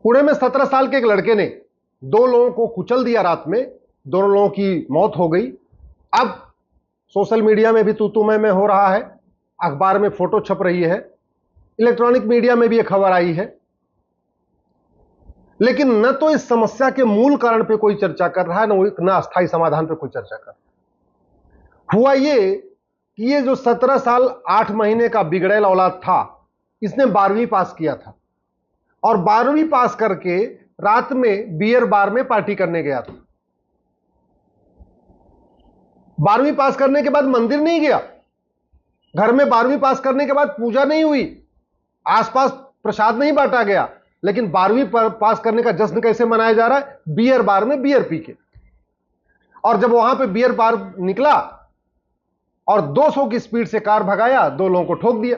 पुणे में 17 साल के एक लड़के ने 2 लोगों को कुचल दिया रात में, दोनों लोगों की मौत हो गई। अब सोशल मीडिया में भी तू तू मैं हो रहा है, अखबार में फोटो छप रही है, इलेक्ट्रॉनिक मीडिया में भी यह खबर आई है, लेकिन न तो इस समस्या के मूल कारण पे कोई चर्चा कर रहा है, न अस्थायी समाधान पे कोई चर्चा कर रहा है। हुआ ये कि ये जो 17 साल 8 महीने का बिगड़ैल औलाद था, इसने 12वीं पास किया था और 12वीं पास करके रात में बियर बार में पार्टी करने गया था। 12वीं पास करने के बाद मंदिर नहीं गया, घर में 12वीं पास करने के बाद पूजा नहीं हुई, आसपास प्रसाद नहीं बांटा गया, लेकिन 12वीं पास करने का जश्न कैसे मनाया जा रहा है? बियर बार में बियर पी के। और जब वहां पे बियर बार निकला और 200 की स्पीड से कार भगाया, 2 लोगों को ठोक दिया।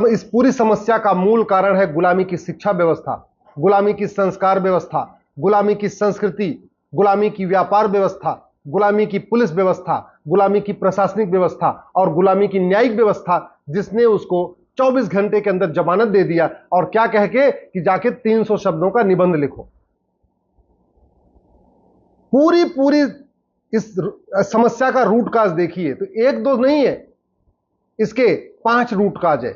इस पूरी समस्या का मूल कारण है गुलामी की शिक्षा व्यवस्था, गुलामी की संस्कार व्यवस्था, गुलामी की संस्कृति, गुलामी की व्यापार व्यवस्था, गुलामी की पुलिस व्यवस्था, गुलामी की प्रशासनिक व्यवस्था और गुलामी की न्यायिक व्यवस्था, जिसने उसको 24 घंटे के अंदर जमानत दे दिया और क्या कह के कि जाके 300 शब्दों का निबंध लिखो। पूरी इस समस्या का रूट काज देखिए तो 1-2 नहीं है, इसके 5 रूट काज है।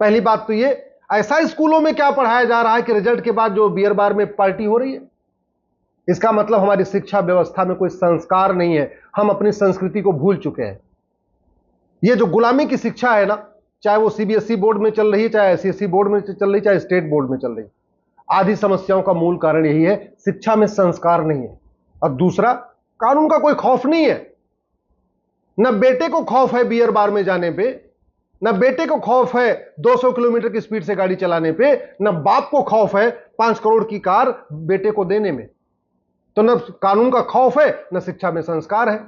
पहली बात तो ये, ऐसा स्कूलों में क्या पढ़ाया जा रहा है कि रिजल्ट के बाद जो बियर बार में पार्टी हो रही है? इसका मतलब हमारी शिक्षा व्यवस्था में कोई संस्कार नहीं है, हम अपनी संस्कृति को भूल चुके हैं। ये जो गुलामी की शिक्षा है ना, चाहे वो सीबीएसई बोर्ड में चल रही है, चाहे आईसीएसई बोर्ड में चल रही, चाहे स्टेट बोर्ड में चल रही, आधी समस्याओं का मूल कारण यही है, शिक्षा में संस्कार नहीं है। और दूसरा, कानून का कोई खौफ नहीं है। न बेटे को खौफ है बियर बार में जाने पे, न बेटे को खौफ है 200 किलोमीटर की स्पीड से गाड़ी चलाने पे, न बाप को खौफ है 5 करोड़ की कार बेटे को देने में। तो न कानून का खौफ है, न शिक्षा में संस्कार है।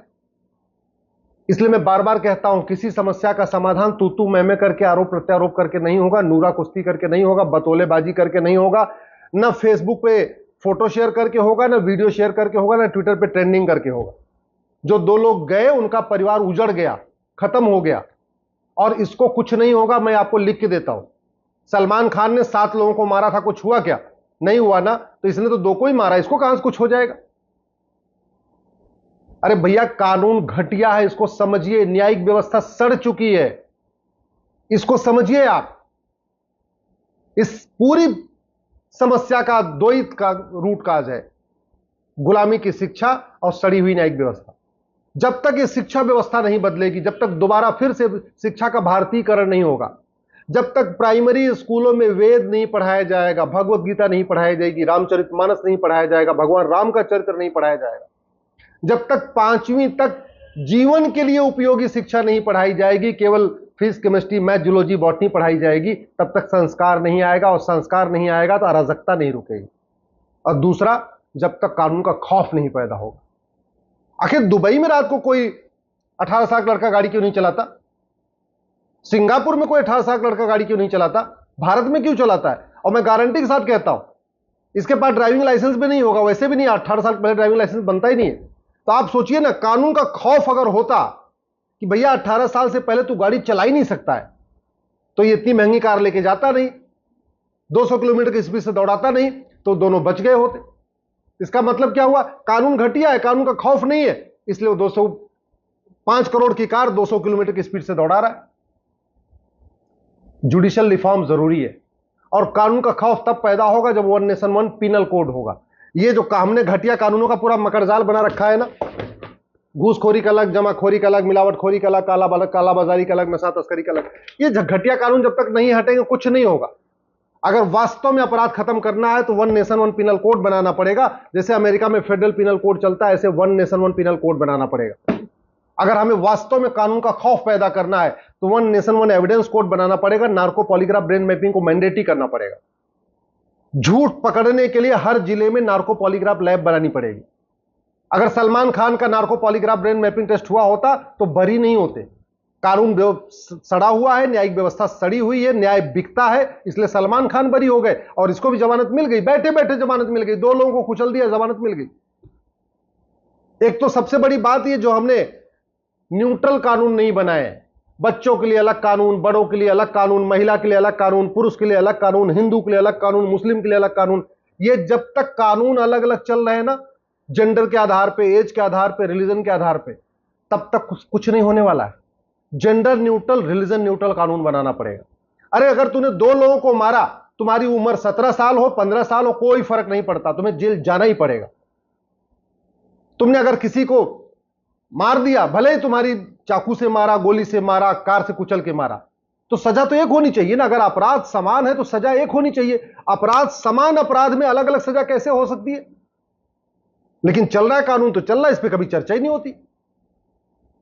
इसलिए मैं बार बार कहता हूं, किसी समस्या का समाधान तू तू मैं करके, आरोप प्रत्यारोप करके नहीं होगा, नूरा कुश्ती करके नहीं होगा, बतौलेबाजी करके नहीं होगा, न फेसबुक पे फोटो शेयर करके होगा, न वीडियो शेयर करके होगा, न ट्विटर पे ट्रेंडिंग करके होगा। जो 2 लोग गए उनका परिवार उजड़ गया, खत्म हो गया, और इसको कुछ नहीं होगा। मैं आपको लिख के देता हूं, सलमान खान ने 7 लोगों को मारा था, कुछ हुआ क्या? नहीं हुआ ना, तो इसने तो 2 को ही मारा, इसको कहां से कुछ हो जाएगा? अरे भैया, कानून घटिया है, इसको समझिए। न्यायिक व्यवस्था सड़ चुकी है, इसको समझिए आप। इस पूरी समस्या का 2 ही का रूट काज है, गुलामी की शिक्षा और सड़ी हुई न्यायिक व्यवस्था। जब तक ये शिक्षा व्यवस्था नहीं बदलेगी, जब तक दोबारा फिर से शिक्षा का भारतीयकरण नहीं होगा, जब तक प्राइमरी स्कूलों में वेद नहीं पढ़ाया जाएगा, भगवत गीता नहीं पढ़ाई जाएगी, रामचरितमानस नहीं पढ़ाया जाएगा, भगवान राम का चरित्र नहीं पढ़ाया जाएगा, जब तक 5वीं तक जीवन के लिए उपयोगी शिक्षा नहीं पढ़ाई जाएगी, केवल physics, chemistry, math, zoology, botany पढ़ाई जाएगी, तब तक संस्कार नहीं आएगा, और संस्कार नहीं आएगा तो अराजकता नहीं रुकेगी। और दूसरा, जब तक कानून का खौफ नहीं पैदा होगा। आखिर दुबई में रात को कोई 18 साल का लड़का गाड़ी क्यों नहीं चलाता? सिंगापुर में कोई 18 साल का लड़का गाड़ी क्यों नहीं चलाता? भारत में क्यों चलाता है? और मैं गारंटी के साथ कहता हूं, इसके पास ड्राइविंग लाइसेंस भी नहीं होगा, वैसे भी नहीं, 18 साल पहले ड्राइविंग लाइसेंस बनता ही नहीं है। तो आप सोचिए ना, कानून का खौफ अगर होता कि भैया 18 साल से पहले तू गाड़ी चला ही नहीं सकता है, तो ये इतनी महंगी कार लेके जाता नहीं, 200 किलोमीटर की स्पीड से दौड़ाता नहीं, तो दोनों बच गए होते। इसका मतलब क्या हुआ? कानून घटिया है, कानून का खौफ नहीं है, इसलिए वो 5 करोड़ की कार 200 किलोमीटर की स्पीड से दौड़ा रहा है। जुडिशियल रिफॉर्म जरूरी है, और कानून का खौफ तब पैदा होगा जब 1 नेशन 1 पीनल कोड होगा। ये जो हमने घटिया कानूनों का पूरा मकड़जाल बना रखा है ना, घूसखोरी का अलग, जमाखोरी का अलग, मिलावटखोरी का अलग, कालाबाजारी का अलग, नशा तस्करी का अलग, ये घटिया कानून जब तक नहीं हटेंगे कुछ नहीं होगा। अगर वास्तव में अपराध खत्म करना है तो 1 नेशन 1 पीनल कोड बनाना पड़ेगा। जैसे अमेरिका में फेडरल पीनल कोड चलता है, ऐसे 1 नेशन 1 पीनल कोड बनाना पड़ेगा। अगर हमें वास्तव में कानून का खौफ पैदा करना है तो 1 नेशन 1 एविडेंस कोड बनाना पड़ेगा। नार्को पॉलीग्राफ ब्रेन मैपिंग को मैंडेटरी करना पड़ेगा। झूठ पकड़ने के लिए हर जिले में नार्को पॉलीग्राफ लैब बनानी पड़ेगी। अगर सलमान खान का narco polygraph brain mapping test हुआ होता तो बरी नहीं होते। कानून सड़ा हुआ है, न्यायिक व्यवस्था सड़ी हुई है, न्याय बिकता है, इसलिए सलमान खान बरी हो गए और इसको भी जमानत मिल गई, बैठे बैठे जमानत मिल गई। 2 लोगों को कुचल दिया, जमानत मिल गई। एक तो सबसे बड़ी बात ये, जो हमने न्यूट्रल कानून नहीं बनाए, बच्चों के लिए अलग कानून, बड़ों के लिए अलग कानून, महिला के लिए अलग कानून, पुरुष के लिए अलग कानून, हिंदू के लिए अलग कानून, मुस्लिम के लिए अलग कानून। ये जब तक कानून अलग अलग चल रहे हैं ना, जेंडर के आधार पे, एज के आधार पे, रिलीजन के आधार पे, तब तक कुछ नहीं होने वाला है। जेंडर न्यूट्रल, रिलीजन न्यूट्रल कानून बनाना पड़ेगा। अरे अगर तूने 2 लोगों को मारा, तुम्हारी उम्र 17 साल हो, 15 साल हो, कोई फर्क नहीं पड़ता, तुम्हें जेल जाना ही पड़ेगा। तुमने अगर किसी को मार दिया, भले ही तुम्हारी चाकू से मारा, गोली से मारा, कार से कुचल के मारा, तो सजा तो एक होनी चाहिए ना। अगर अपराध समान है तो सजा एक होनी चाहिए। अपराध समान अपराध में अलग अलग सजा कैसे हो सकती है? लेकिन चल रहा है कानून तो चल रहा है, इस पर कभी चर्चा ही नहीं होती,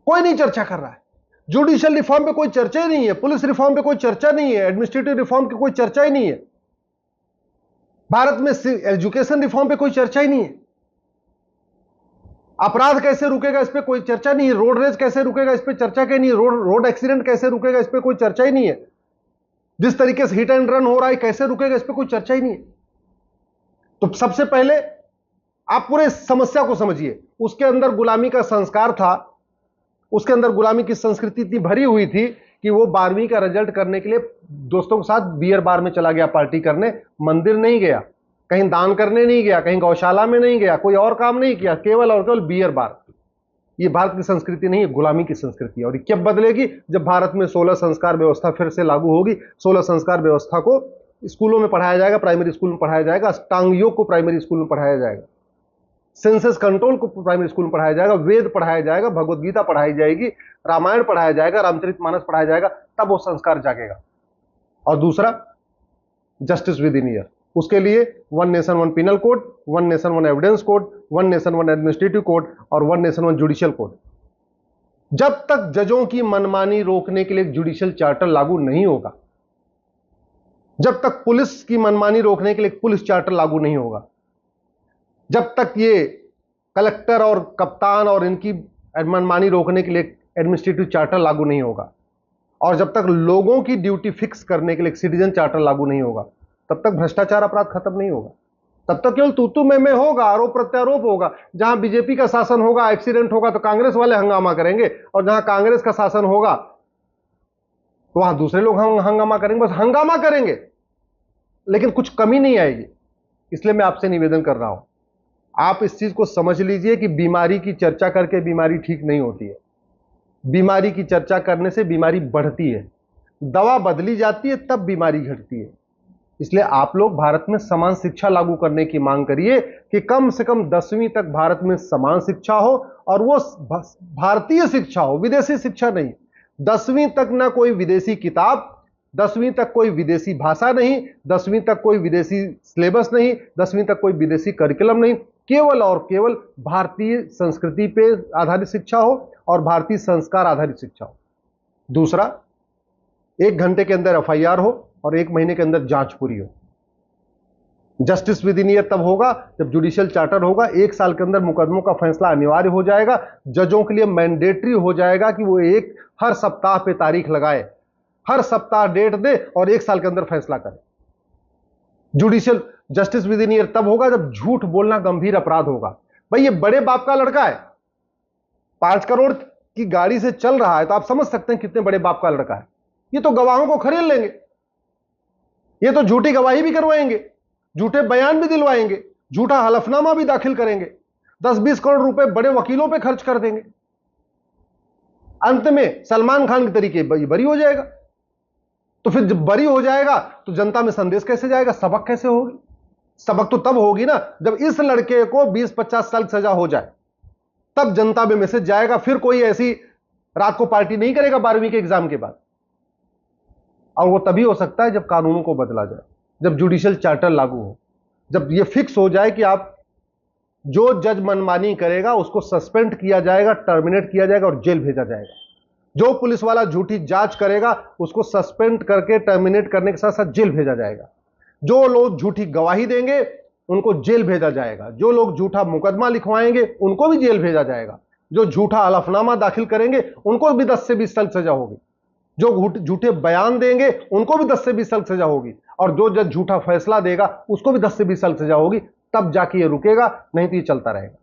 कोई नहीं चर्चा कर रहा है। जुडिशियल रिफॉर्म पे कोई चर्चा ही नहीं है, पुलिस रिफॉर्म पे कोई चर्चा नहीं है, एडमिनिस्ट्रेटिव रिफॉर्म की कोई चर्चा ही नहीं है, भारत में एजुकेशन रिफॉर्म पे कोई चर्चा ही नहीं है, अपराध कैसे रुकेगा इस पे कोई चर्चा नहीं है, रोड रेज कैसे रुकेगा इस पे चर्चा ही नहीं है, रोड एक्सीडेंट कैसे रुकेगा इस पे कोई चर्चा ही नहीं है, जिस तरीके से हिट एंड रन हो रहा है कैसे रुकेगा इस पे कोई चर्चा ही नहीं है। तो सबसे पहले आप पूरे समस्या को समझिए। उसके अंदर गुलामी का संस्कार था, उसके अंदर गुलामी की संस्कृति इतनी भरी हुई थी कि वो 12वीं का रिजल्ट करने के लिए दोस्तों के साथ बियर बार में चला गया पार्टी करने, मंदिर नहीं गया, कहीं दान करने नहीं गया, कहीं गौशाला में नहीं गया, कोई और काम नहीं किया, केवल और केवल बियर बार। ये भारत की संस्कृति नहीं है, गुलामी की संस्कृति है। और ये कब बदलेगी? जब भारत में 16 संस्कार व्यवस्था फिर से लागू होगी। 16 संस्कार व्यवस्था को स्कूलों में पढ़ाया जाएगा, प्राइमरी स्कूल में पढ़ाया जाएगा, अष्टांग योग को प्राइमरी स्कूल में पढ़ाया जाएगा, सेंसस कंट्रोल को प्राइमरी स्कूल में पढ़ाया जाएगा, वेद पढ़ाया जाएगा, भगवत गीता पढ़ाई जाएगी, रामायण पढ़ाया जाएगा, रामचरितमानस पढ़ाया जाएगा, तब वो संस्कार जागेगा। और दूसरा, जस्टिस विद इन ईयर। उसके लिए 1 nation 1 penal code, 1 nation 1 evidence code, 1 nation 1 administrative code और 1 नेशन 1 जुडिशियल कोड। जब तक जजों की मनमानी रोकने के लिए जुडिशियल चार्टर लागू नहीं होगा, जब तक पुलिस की मनमानी रोकने के लिए पुलिस चार्टर लागू नहीं होगा, जब तक ये कलेक्टर और कप्तान और इनकी मनमानी रोकने के लिए एडमिनिस्ट्रेटिव चार्टर लागू नहीं होगा, और जब तक लोगों की ड्यूटी फिक्स करने के लिए सिटीजन चार्टर लागू नहीं होगा, तब तक भ्रष्टाचार अपराध खत्म नहीं होगा। तब तक केवल तू में होगा, आरोप प्रत्यारोप होगा। जहां बीजेपी का शासन होगा, एक्सीडेंट होगा तो कांग्रेस वाले हंगामा करेंगे, और जहां कांग्रेस का शासन होगा तो वहां दूसरे लोग हंगामा करेंगे। बस हंगामा करेंगे, लेकिन कुछ कमी नहीं आएगी। इसलिए मैं आपसे निवेदन कर रहा हूं, आप इस चीज को समझ लीजिए कि बीमारी की चर्चा करके बीमारी ठीक नहीं होती है। बीमारी की चर्चा करने से बीमारी बढ़ती है, दवा बदली जाती है, तब बीमारी घटती है। इसलिए आप लोग भारत में समान शिक्षा लागू करने की मांग करिए कि कम से कम 10वीं तक भारत में समान शिक्षा हो, और वो भारतीय शिक्षा हो, विदेशी शिक्षा नहीं। 10वीं तक ना कोई विदेशी किताब, 10वीं तक कोई विदेशी भाषा नहीं, 10वीं तक कोई विदेशी सिलेबस नहीं, 10वीं तक कोई विदेशी करिकुलम नहीं, केवल और केवल भारतीय संस्कृति पे आधारित शिक्षा हो और भारतीय संस्कार आधारित शिक्षा हो। दूसरा, 1 घंटे के अंदर एफआईआर हो और 1 महीने के अंदर जांच पूरी हो। जस्टिस विद इन ईयर तब होगा जब जुडिशियल चार्टर होगा। 1 साल के अंदर मुकदमों का फैसला अनिवार्य हो जाएगा। जजों के लिए मैंडेटरी हो जाएगा कि वो हर सप्ताह पे तारीख लगाए, हर सप्ताह डेट दे और 1 साल के अंदर फैसला करे। Judicial justice with in year तब होगा जब झूठ बोलना गंभीर अपराध होगा। भाई ये बड़े बाप का लड़का है, 5 करोड़ की गाड़ी से चल रहा है, तो आप समझ सकते हैं कितने बड़े बाप का लड़का है। ये तो गवाहों को खरीद लेंगे, ये तो झूठी गवाही भी करवाएंगे, झूठे बयान भी दिलवाएंगे, झूठा हलफनामा भी दाखिल करेंगे, 10-20 करोड़ रुपए बड़े वकीलों पे खर्च कर देंगे। अंत में सलमान खान के तरीके बरी हो जाएगा। तो फिर जब बरी हो जाएगा तो जनता में संदेश कैसे जाएगा, सबक कैसे होगी? सबक तो तब होगी ना जब इस लड़के को 20-50 साल सजा हो जाए, तब जनता में मैसेज जाएगा। फिर कोई ऐसी रात को पार्टी नहीं करेगा 12वीं के एग्जाम के बाद। और वो तभी हो सकता है जब कानूनों को बदला जाए, जब जुडिशियल चार्टर लागू हो, जब ये फिक्स हो जाए कि आप जो जज मनमानी करेगा उसको सस्पेंड किया जाएगा, टर्मिनेट किया जाएगा और जेल भेजा जाएगा। जो पुलिस वाला झूठी जांच करेगा उसको सस्पेंड करके टर्मिनेट करने के साथ साथ जेल भेजा जाएगा। जो लोग झूठी गवाही देंगे उनको जेल भेजा जाएगा। जो लोग झूठा मुकदमा लिखवाएंगे उनको भी जेल भेजा जाएगा। जो झूठा हलफनामा दाखिल करेंगे उनको भी 10 से 20 साल सजा होगी। जो झूठे बयान देंगे उनको भी 10 से 20 साल सजा होगी। और जो जज झूठा फैसला देगा उसको भी 10 से 20 साल सजा होगी। तब जाके ये रुकेगा, नहीं तो ये चलता रहेगा।